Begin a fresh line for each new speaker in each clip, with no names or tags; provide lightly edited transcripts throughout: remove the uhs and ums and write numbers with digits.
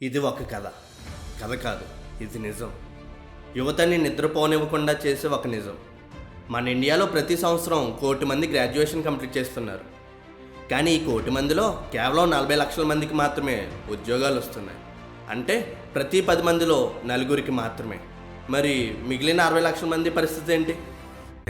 ఇది ఒక కథ. కథ కాదు, ఇది నిజం. యువతని నిద్రపోనివ్వకుండా చేసే ఒక నిజం. మన ఇండియాలో ప్రతి సంవత్సరం 1 కోటి మంది గ్రాడ్యుయేషన్ కంప్లీట్ చేస్తున్నారు. కానీ ఈ 1 కోటి మందిలో కేవలం 40 లక్షల మందికి మాత్రమే ఉద్యోగాలు వస్తున్నాయి. అంటే ప్రతి 10 మందిలో 4 మాత్రమే. మరి మిగిలిన 60 లక్షల మంది పరిస్థితి ఏంటి?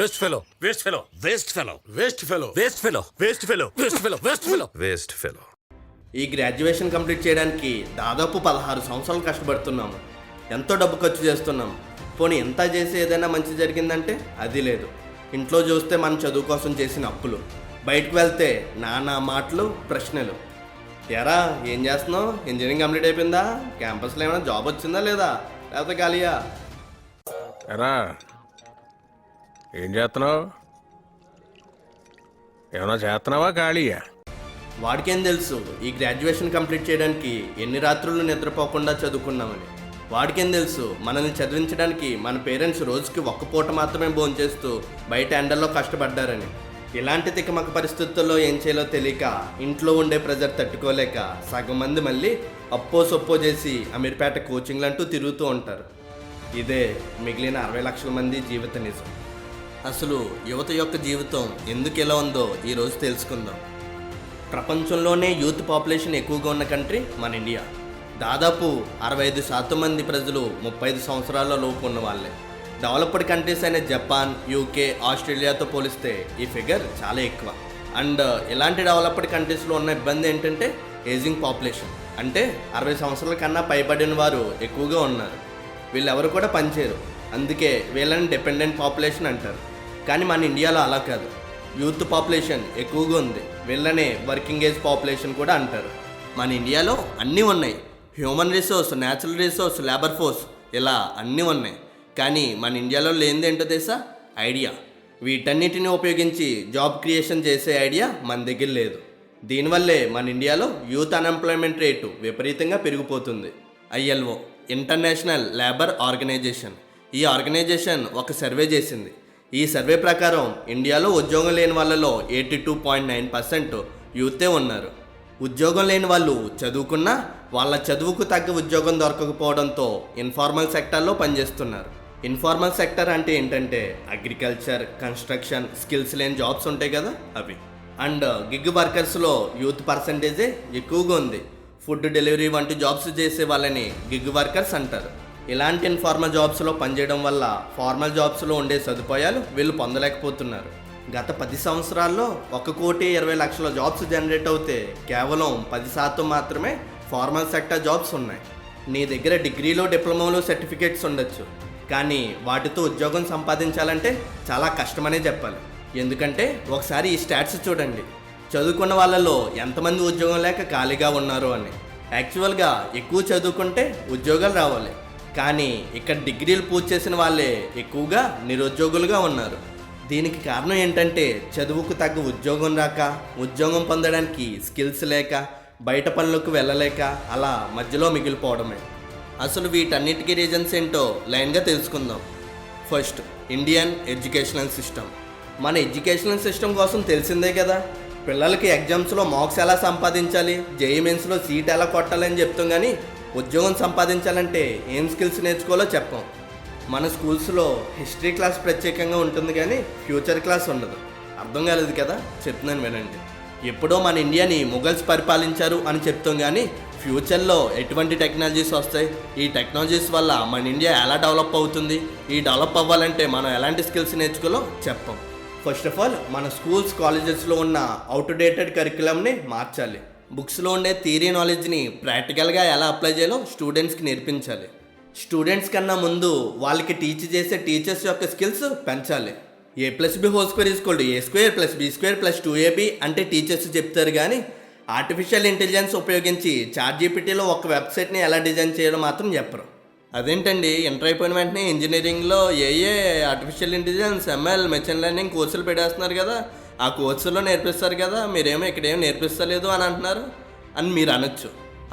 Waste fellow waste fellow waste fellow waste fellow waste fellow waste fellow waste fellow waste fellow waste fellow.
ఈ గ్రాడ్యుయేషన్ కంప్లీట్ చేయడానికి దాదాపు 16 సంవత్సరాలు కష్టపడుతున్నాము. ఎంతో డబ్బు ఖర్చు చేస్తున్నాము. పోనీ ఎంత చేసి ఏదైనా మంచి జరిగిందంటే అది లేదు. ఇంట్లో చూస్తే మనం చదువు కోసం చేసిన అప్పులు, బయటకు వెళ్తే నానా మాటలు, ప్రశ్నలు. ఎరా ఏం చేస్తున్నావు? ఇంజనీరింగ్ కంప్లీట్ అయిపోయిందా? క్యాంపస్లో ఏమైనా జాబ్ వచ్చిందా లేదా? లేకపోతే ఖాళీయా?
ఎరా ఏం చేస్తున్నావు? ఏమైనా చేస్తున్నావా ఖాళీయా?
వాడికేం తెలుసు ఈ గ్రాడ్యుయేషన్ కంప్లీట్ చేయడానికి ఎన్ని రాత్రులు నిద్రపోకుండా చదువుకున్నామని? వాడికేం తెలుసు మనల్ని చదివించడానికి మన పేరెంట్స్ రోజుకి 1 పూట మాత్రమే భోంచేస్తూ బయట ఎండల్లో కష్టపడ్డారని? ఇలాంటి తికమక పరిస్థితుల్లో ఏం చేయాలో తెలియక, ఇంట్లో ఉండే ప్రెజర్ తట్టుకోలేక సగం మంది మళ్ళీ అప్పో సొప్పో చేసి అమీర్పేట కోచింగ్లు అంటూ తిరుగుతూ ఉంటారు. ఇదే మిగిలిన 60 లక్షల మంది జీవిత నిజం. అసలు యువత యొక్క జీవితం ఎందుకు ఎలా ఉందో ఈరోజు తెలుసుకుందాం. ప్రపంచంలోనే యూత్ పాపులేషన్ ఎక్కువగా ఉన్న కంట్రీ మన ఇండియా. దాదాపు 65% మంది ప్రజలు 35 సంవత్సరాల లోపు ఉన్న వాళ్ళే. డెవలప్డ్ కంట్రీస్ అయిన జపాన్, యూకే, ఆస్ట్రేలియాతో పోలిస్తే ఈ ఫిగర్ చాలా ఎక్కువ. అండ్ ఇలాంటి డెవలప్డ్ కంట్రీస్లో ఉన్న ఇబ్బంది ఏంటంటే ఏజింగ్ పాపులేషన్. అంటే 60 సంవత్సరాల కన్నా పైబడిన వారు ఎక్కువగా ఉన్నారు. వీళ్ళెవరు కూడా పనిచేయరు. అందుకే వీళ్ళని డిపెండెంట్ పాపులేషన్ అంటారు. కానీ మన ఇండియాలో అలా కాదు. యూత్ పాపులేషన్ ఎక్కువగా ఉంది. వీళ్ళనే వర్కింగ్ ఏజ్ పాపులేషన్ కూడా అంటారు. మన ఇండియాలో అన్నీ ఉన్నాయి. Human resource, natural resource, labour force, ఇలా అన్నీ ఉన్నాయి. కానీ మన ఇండియాలో లేనిదేంటో తెలుసా? ఐడియా. వీటన్నిటిని ఉపయోగించి జాబ్ క్రియేషన్ చేసే ఐడియా మన దగ్గర లేదు. దీనివల్లే మన ఇండియాలో యూత్ అన్ఎంప్లాయ్మెంట్ రేటు విపరీతంగా పెరిగిపోతుంది. ILO, ఇంటర్నేషనల్ లేబర్ ఆర్గనైజేషన్, ఈ ఆర్గనైజేషన్ ఒక సర్వే చేసింది. ఈ సర్వే ప్రకారం ఇండియాలో ఉద్యోగం లేని వాళ్ళలో 82.9% యూతే ఉన్నారు. ఉద్యోగం లేని వాళ్ళు చదువుకున్నా వాళ్ళ చదువుకు తగ్గ ఉద్యోగం దొరకకపోవడంతో ఇన్ఫార్మల్ సెక్టార్లో పనిచేస్తున్నారు. ఇన్ఫార్మల్ సెక్టర్ అంటే ఏంటంటే అగ్రికల్చర్, కన్స్ట్రక్షన్, స్కిల్స్ లేని జాబ్స్ ఉంటాయి కదా, అవి. అండ్ గిగ్ వర్కర్స్లో యూత్ పర్సంటేజే ఎక్కువగా ఉంది. ఫుడ్ డెలివరీ వంటి జాబ్స్ చేసే వాళ్ళని గిగ్ వర్కర్స్ అంటారు. ఇలాంటి ఇన్ఫార్మల్ జాబ్స్లో పనిచేయడం వల్ల ఫార్మల్ జాబ్స్లో ఉండే సదుపాయాలు వీళ్ళు పొందలేకపోతున్నారు. గత 10 సంవత్సరాల్లో 1,20,00,000 జాబ్స్ జనరేట్ అవుతే కేవలం 10% మాత్రమే ఫార్మల్ సెక్టర్ జాబ్స్ ఉన్నాయి. నీ దగ్గర డిగ్రీలో, డిప్లొమాలో సర్టిఫికేట్స్ ఉండొచ్చు, కానీ వాటితో ఉద్యోగం సంపాదించాలంటే చాలా కష్టమనే చెప్పాలి. ఎందుకంటే ఒకసారి ఈ స్టాట్స్ చూడండి. చదువుకున్న వాళ్ళలో ఎంతమంది ఉద్యోగం లేక ఖాళీగా ఉన్నారు అని. యాక్చువల్గా ఎక్కువ చదువుకుంటే ఉద్యోగాలు రావాలి, కానీ ఇక్కడ డిగ్రీలు పూర్తి చేసిన వాళ్ళే ఎక్కువగా నిరుద్యోగులుగా ఉన్నారు. దీనికి కారణం ఏంటంటే చదువుకు తగ్గ ఉద్యోగం రాక, ఉద్యోగం పొందడానికి స్కిల్స్ లేక, బయట పనులకు వెళ్ళలేక అలా మధ్యలో మిగిలిపోవడమే. అసలు వీటన్నిటికీ రీజన్స్ ఏంటో లైన్గా తెలుసుకుందాం. First, Indian educational system. మన ఎడ్యుకేషనల్ సిస్టమ్ కోసం తెలిసిందే కదా. పిల్లలకి ఎగ్జామ్స్లో మార్క్స్ ఎలా సంపాదించాలి, JEE మెయిన్స్లో సీట్ ఎలా కొట్టాలని చెప్తాం, కానీ ఉద్యోగం సంపాదించాలంటే ఏం స్కిల్స్ నేర్చుకోవాలో చెప్పాం. మన స్కూల్స్లో హిస్టరీ క్లాస్ ప్రత్యేకంగా ఉంటుంది, కానీ ఫ్యూచర్ క్లాస్ ఉండదు. అర్థం కాలేదు కదా, చెప్తున్నాను వినండి. ఎప్పుడో మన ఇండియాని మొఘల్స్ పరిపాలించారు అని చెప్తాం, కానీ ఫ్యూచర్లో ఎటువంటి టెక్నాలజీస్ వస్తాయి, ఈ టెక్నాలజీస్ వల్ల మన ఇండియా ఎలా డెవలప్ అవుతుంది, ఈ డెవలప్ అవ్వాలంటే మనం ఎలాంటి స్కిల్స్ నేర్చుకోవాలో చెప్పాం. ఫస్ట్ ఆఫ్ ఆల్ మన స్కూల్స్, కాలేజెస్లో ఉన్న అవుట్డేటెడ్ కరికులంని మార్చాలి. బుక్స్లో ఉండే థియరీ నాలెడ్జ్ని ప్రాక్టికల్గా ఎలా అప్లై చేయాలో స్టూడెంట్స్కి నేర్పించాలి. స్టూడెంట్స్ కన్నా ముందు వాళ్ళకి టీచ్ చేసే టీచర్స్ యొక్క స్కిల్స్ పెంచాలి. A+B² = A²+B² + 2AB అంటే టీచర్స్ చెప్తారు, కానీ ఆర్టిఫిషియల్ ఇంటెలిజెన్స్ ఉపయోగించి ChatGPTలో ఒక వెబ్సైట్ని ఎలా డిజైన్ చేయాలో మాత్రం చెప్పరు. అదేంటండి, ఇంటర్ అయిపోయిన వెంటనే ఇంజనీరింగ్లో artificial intelligence, ML, machine learning కోర్సులు పెట్టేస్తున్నారు కదా, ఆ కోర్సులో నేర్పిస్తారు కదా, మీరేమో ఇక్కడేమో నేర్పిస్తలేదు అని అంటున్నారు అని మీరు అనొచ్చు.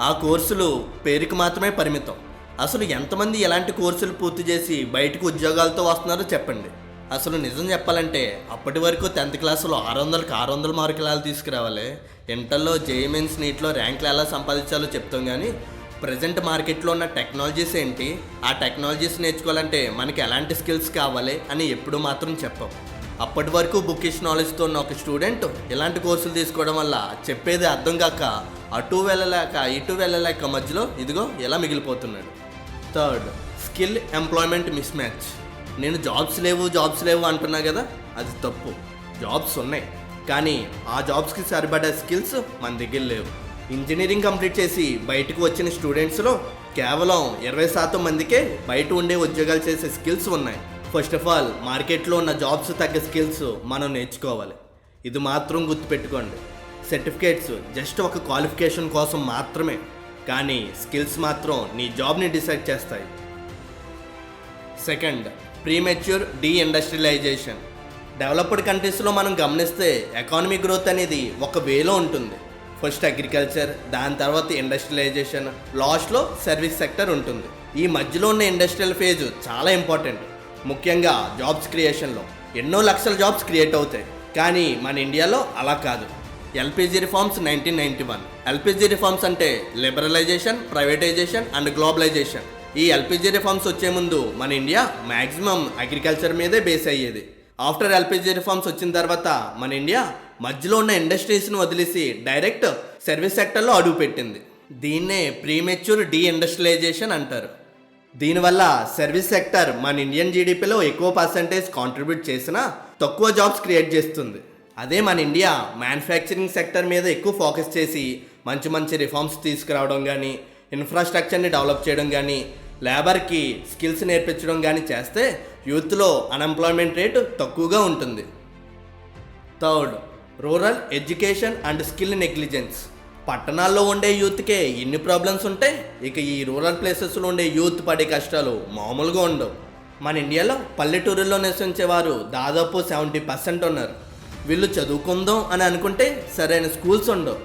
ఆ కోర్సులు పేరుకి మాత్రమే పరిమితం. అసలు ఎంతమంది ఎలాంటి కోర్సులు పూర్తి చేసి బయటకు ఉద్యోగాలతో వస్తున్నారో చెప్పండి. అసలు నిజం చెప్పాలంటే అప్పటి వరకు 10th క్లాసులో 600కి 600 మార్కులు ఎలా తీసుకురావాలి, ఇంటర్లో JEE మెయిన్స్, నీట్లో ర్యాంకులు ఎలా సంపాదించాలో చెప్తాం, కానీ ప్రజెంట్ మార్కెట్లో ఉన్న టెక్నాలజీస్ ఏంటి, ఆ టెక్నాలజీస్ నేర్చుకోవాలంటే మనకి ఎలాంటి స్కిల్స్ కావాలి అని ఎప్పుడు మాత్రం చెప్పం. అప్పటి వరకు బుకిష్ నాలెడ్జ్తో ఉన్న ఒక స్టూడెంట్ ఇలాంటి కోర్సులు తీసుకోవడం వల్ల చెప్పేది అర్థం కాక అటు వెళ్ళలేక ఇటు వెళ్ళలేక మధ్యలో ఇదిగో ఎలా మిగిలిపోతున్నాడు. Third, skill employment mismatch. నేను జాబ్స్ లేవు అంటున్నా కదా, అది తప్పు. జాబ్స్ ఉన్నాయి, కానీ ఆ జాబ్స్కి సరిపడే స్కిల్స్ మన దగ్గర లేవు. ఇంజనీరింగ్ కంప్లీట్ చేసి బయటకు వచ్చిన స్టూడెంట్స్లో కేవలం 20% మందికే బయట ఉండే ఉద్యోగాలు చేసే స్కిల్స్ ఉన్నాయి. ఫస్ట్ ఆఫ్ ఆల్ మార్కెట్లో ఉన్న జాబ్స్ తగ్గ స్కిల్స్ మనం నేర్చుకోవాలి. ఇది మాత్రం గుర్తుపెట్టుకోండి. సర్టిఫికేట్స్ జస్ట్ ఒక క్వాలిఫికేషన్ కోసం మాత్రమే, కానీ స్కిల్స్ మాత్రం నీ జాబ్ని డిసైడ్ చేస్తాయి. Second, premature deindustrialisation. డెవలప్డ్ కంట్రీస్లో మనం గమనిస్తే ఎకానమీ గ్రోత్ అనేది ఒక వేలో ఉంటుంది. ఫస్ట్ అగ్రికల్చర్, దాని తర్వాత ఇండస్ట్రియలైజేషన్, లాస్ట్లో సర్వీస్ సెక్టర్ ఉంటుంది. ఈ మధ్యలో ఉన్న ఇండస్ట్రియల్ ఫేజ్ చాలా ఇంపార్టెంట్. ముఖ్యంగా జాబ్స్ క్రియేషన్లో ఎన్నో లక్షల జాబ్స్ క్రియేట్ అవుతాయి, కానీ మన ఇండియాలో అలా కాదు. LPG reforms 1991. ఎల్పిజి రిఫార్మ్స్ అంటే లిబరలైజేషన్, ప్రైవేటైజేషన్ అండ్ గ్లోబలైజేషన్. ఈ ఎల్పిజి రిఫార్మ్స్ వచ్చే ముందు మన ఇండియా మ్యాక్సిమం అగ్రికల్చర్ మీదే బేస్ అయ్యేది. ఆఫ్టర్ ఎల్పిజి రిఫార్మ్స్ వచ్చిన తర్వాత మన ఇండియా మధ్యలో ఉన్న ఇండస్ట్రీస్ను వదిలేసి డైరెక్ట్ సర్వీస్ సెక్టర్లో అడుగుపెట్టింది. దీన్నే ప్రీమెచ్యూర్ డీఇండస్ట్రియలైజేషన్ అంటారు. దీనివల్ల సర్వీస్ సెక్టర్ మన ఇండియన్ జీడిపిలో ఎక్కువ పర్సెంటేజ్ కాంట్రిబ్యూట్ చేసినా తక్కువ జాబ్స్ క్రియేట్ చేస్తుంది. అదే మన ఇండియా మ్యానుఫ్యాక్చరింగ్ సెక్టర్ మీద ఎక్కువ ఫోకస్ చేసి మంచి రిఫార్మ్స్ తీసుకురావడం కానీ, ఇన్ఫ్రాస్ట్రక్చర్ని డెవలప్ చేయడం కానీ, లేబర్కి స్కిల్స్ నేర్పించడం కానీ చేస్తే యూత్లో అన్ఎంప్లాయ్మెంట్ రేటు తక్కువగా ఉంటుంది. Third, rural education and skill negligence. పట్టణాల్లో ఉండే యూత్కే ఎన్ని ప్రాబ్లమ్స్ ఉంటాయి, ఇక ఈ రూరల్ ప్లేసెస్లో ఉండే యూత్ పడే కష్టాలు మామూలుగా ఉండవు. మన ఇండియాలో పల్లెటూరుల్లో నివసించేవారు దాదాపు 70% ఉన్నారు. వీళ్ళు చదువుకుందాం అని అనుకుంటే సరైన స్కూల్స్ ఉండవు.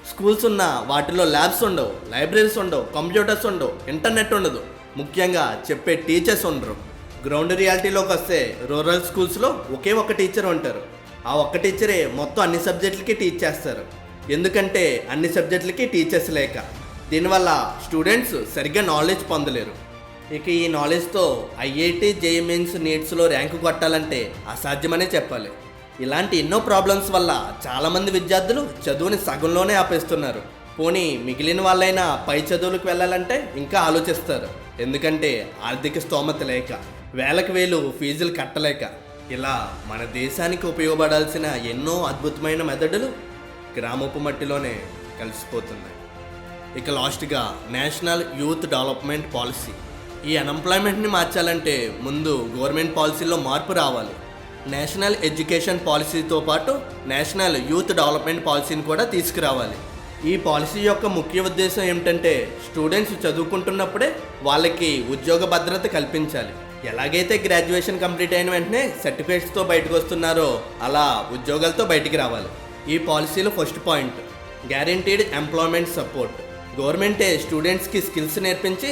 స్కూల్స్ ఉన్న వాటిలో ల్యాబ్స్ ఉండవు, లైబ్రరీస్ ఉండవు, కంప్యూటర్స్ ఉండవు, ఇంటర్నెట్ ఉండదు, ముఖ్యంగా చెప్పే టీచర్స్ ఉండరు. గ్రౌండ్ రియాలిటీలోకి వస్తే రూరల్ స్కూల్స్లో ఒకే ఒక టీచర్ ఉంటారు. ఆ ఒక్క టీచరే మొత్తం అన్ని సబ్జెక్టులకి టీచ్ చేస్తారు. ఎందుకంటే అన్ని సబ్జెక్టులకి టీచర్స్ లేక. దీనివల్ల స్టూడెంట్స్ సరిగ్గా నాలెడ్జ్ పొందలేరు. ఇక ఈ నాలెడ్జ్తో ఐఐటి, జేఈఈ మెయిన్స్, నీట్స్లో ర్యాంకు కొట్టాలంటే అసాధ్యమనే చెప్పాలి. ఇలాంటి ఎన్నో ప్రాబ్లమ్స్ వల్ల చాలామంది విద్యార్థులు చదువుని సగంలోనే ఆపేస్తున్నారు. పోనీ మిగిలిన వాళ్ళైనా పై చదువులకు వెళ్ళాలంటే ఇంకా ఆలోచిస్తారు. ఎందుకంటే ఆర్థిక స్తోమత లేక, వేలకు వేలు ఫీజులు కట్టలేక. ఇలా మన దేశానికి ఉపయోగపడాల్సిన ఎన్నో అద్భుతమైన మెథడులు గ్రామపు మట్టిలోనే కలిసిపోతున్నాయి. ఇక లాస్ట్గా నేషనల్ యూత్ డెవలప్మెంట్ పాలసీ. ఈ అన్ఎంప్లాయ్మెంట్ని మార్చాలంటే ముందు గవర్నమెంట్ పాలసీలో మార్పు రావాలి. నేషనల్ ఎడ్యుకేషన్ పాలసీతో పాటు నేషనల్ యూత్ డెవలప్మెంట్ పాలసీని కూడా తీసుకురావాలి. ఈ పాలసీ యొక్క ముఖ్య ఉద్దేశం ఏమిటంటే స్టూడెంట్స్ చదువుకుంటున్నప్పుడే వాళ్ళకి ఉద్యోగ భద్రత కల్పించాలి. ఎలాగైతే గ్రాడ్యుయేషన్ కంప్లీట్ అయిన వెంటనే సర్టిఫికేట్స్తో బయటకు వస్తున్నారో అలా ఉద్యోగాలతో బయటికి రావాలి. ఈ పాలసీలో first point, guaranteed employment support. గవర్నమెంటే స్టూడెంట్స్కి స్కిల్స్ నేర్పించి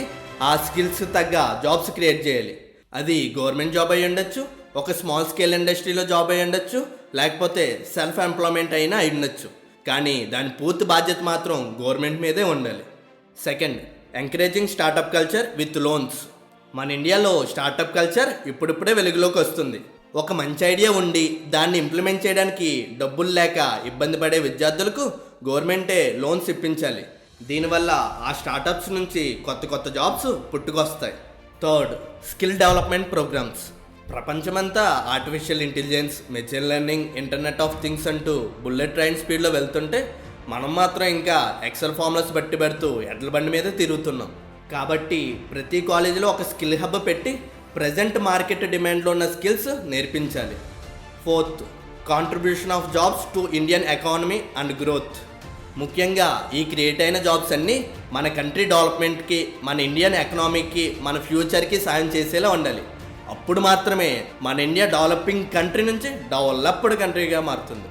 ఆ స్కిల్స్ తగ్గ జాబ్స్ క్రియేట్ చేయాలి. అది గవర్నమెంట్ జాబ్ అయి ఉండొచ్చు, ఒక స్మాల్ స్కేల్ ఇండస్ట్రీలో జాబ్ అయి ఉండొచ్చు, లేకపోతే సెల్ఫ్ ఎంప్లాయ్మెంట్ అయినా అయి ఉండొచ్చు. కానీ దాని పూర్తి బాధ్యత మాత్రం గవర్నమెంట్ మీదే ఉండాలి. Second, encouraging startup culture with loans. మన ఇండియాలో స్టార్టప్ కల్చర్ ఇప్పుడిప్పుడే వెలుగులోకి వస్తుంది. ఒక మంచి ఐడియా ఉండి దాన్ని ఇంప్లిమెంట్ చేయడానికి డబ్బులు లేక ఇబ్బంది పడే విద్యార్థులకు గవర్నమెంటే లోన్స్ ఇప్పించాలి. దీనివల్ల ఆ స్టార్టప్స్ నుంచి కొత్త జాబ్స్ పుట్టుకొస్తాయి. Third, skill development programmes. ప్రపంచమంతా artificial intelligence, machine learning, internet of things అంటూ బుల్లెట్ ట్రైన్ స్పీడ్లో వెళ్తుంటే మనం మాత్రం ఇంకా ఎక్సెల్ ఫార్ములాస్ బట్టి పెడుతూ ఎడ్ల బండి మీద తిరుగుతున్నాం. కాబట్టి ప్రతి కాలేజీలో ఒక స్కిల్ హబ్ పెట్టి ప్రజెంట్ మార్కెట్ డిమాండ్లో ఉన్న స్కిల్స్ నేర్పించాలి. Fourth, contribution of jobs to Indian economy and growth. ముఖ్యంగా ఈ క్రియేట్ అయిన జాబ్స్ అన్నీ మన కంట్రీ డెవలప్మెంట్కి, మన ఇండియన్ ఎకనామీకి, మన ఫ్యూచర్కి సాయం చేసేలా ఉండాలి. అప్పుడు మాత్రమే మన ఇండియా డెవలపింగ్ కంట్రీ నుంచి డెవలప్డ్ కంట్రీగా మారుతుంది.